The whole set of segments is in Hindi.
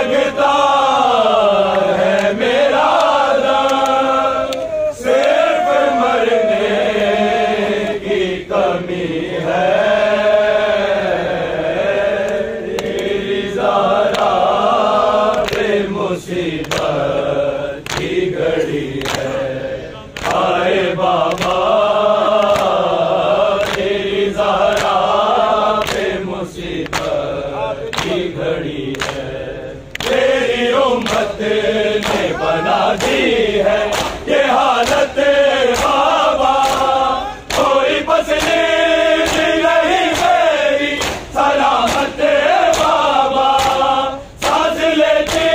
लगता है मेरा दम, सिर्फ मरने की कमी है। तेरी ज़रा मुसीबत की घड़ी है, आए बाबा तेरी ज़रा पे मुसीबत की घड़ी है। तेरी उम्मत ने बना दी है ये हालत बाबा, कोई बसने नहीं मेरी सलामत बाबा। सांस लेती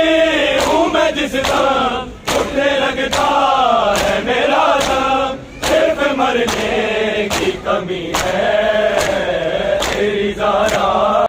हूँ मैं जिस दम, उठने लगता है मेरा दम, सिर्फ मरने की कमी है।